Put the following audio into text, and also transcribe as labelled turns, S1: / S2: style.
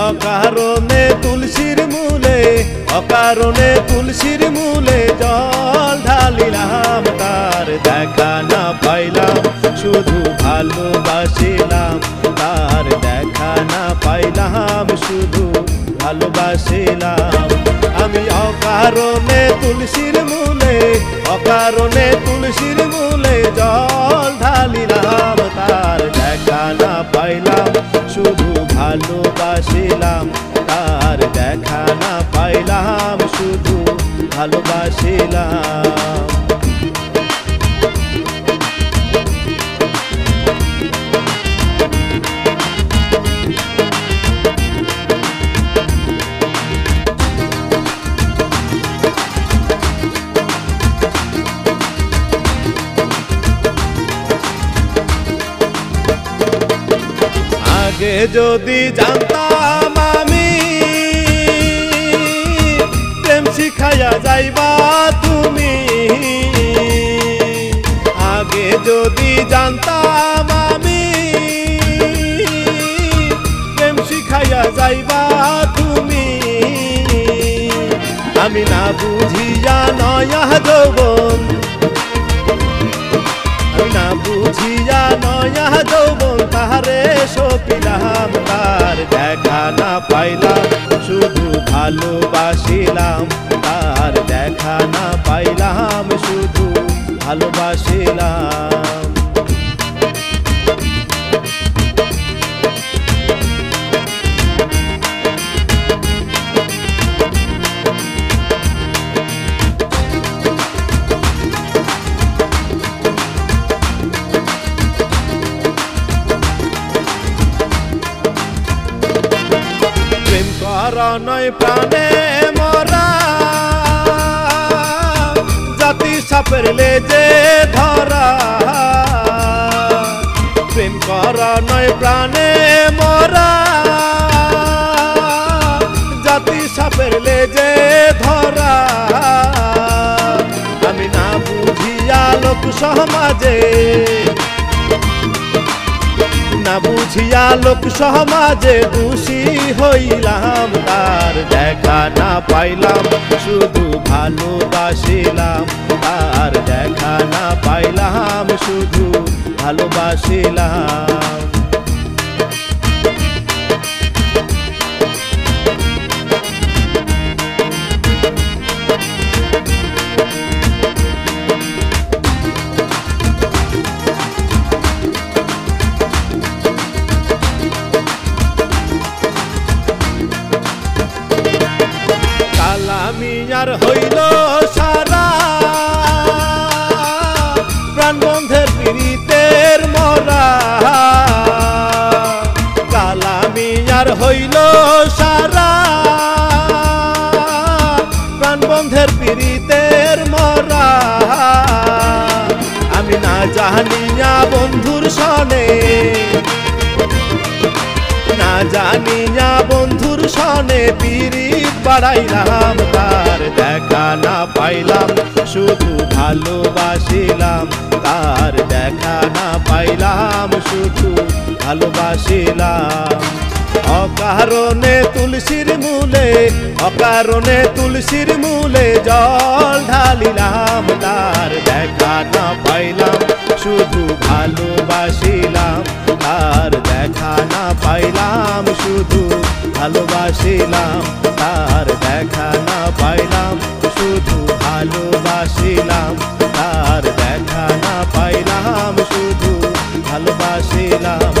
S1: অকারণে তুলসীর মূলে অকারণে তুলসীর মূলে জল ঢালিলাম, তার দেখা না পাইলাম শুধু ভালোবাসিলাম, তার দেখা না পাইলাম শুধু ভালোবাসিলাম। আমি অকারণে তুলসীর মূলে অকারণে তুলসীর মূলে জল ঢালিলাম, তার দেখা না পাইলাম শুধু ভালোবাসিলাম, তার দেখা না পাইলাম শুধু ভালোবাসিলাম। আগে যদি জানতাম আমি প্রেম শিখাইয়া যাইবা তুমি, আগে যদি জানতাম আমি প্রেম শিখাইয়া যাইবা তুমি, আমি না বুঝিয়া নয়া যৌবন না বুঝিয়া নয়া যৌবন তাহারে সপিলাম, তার দেখা না পাইলাম শুধু ভালোবাসিলাম, তার দেখা না পাইলাম শুধু ভালোবাসিলাম। নয় প্রাণে মরা জাতি সাপের লেজে ধরা, প্রেম করা নয় প্রাণে মরা জাতি সাপের লেজে ধরা, আমি না বুঝিয়া লোক সমাজে না বুঝিয়া লোক সমাজে দোষী হইলাম, তার দেখা না পাইলাম শুধু ভালোবাসিলাম, তার দেখা না পাইলাম শুধু ভালোবাসিলাম। মিয়ার হইল সারা প্রাণবন্ধের পীড়িতের মরা, কালা মিয়ার হইল সারা প্রাণবন্ধের পীড়িতের মরা, আমি না জানিয়া বন্ধুর সনে না জানিয়া বন্ধুর সনে পীড়িত বাড়াইলাম, তার দেখা না পাইলাম শুধু ভালোবাসিলাম, তার দেখা না পাইলাম শুধু ভালোবাসিলাম। অকারণে তুলসীর মূলে অকারণে তুলসীর মূলে জল ঢালিলাম, তার দেখা না পাইলাম শুধু ভালোবাসিলাম, তার দেখা না পাইলাম শুধু ভালোবাসিলাম, তার দেখা না পাইলাম শুধু ভালোবাসিলাম, তার দেখা না পাইলাম শুধু ভালোবাসিলাম।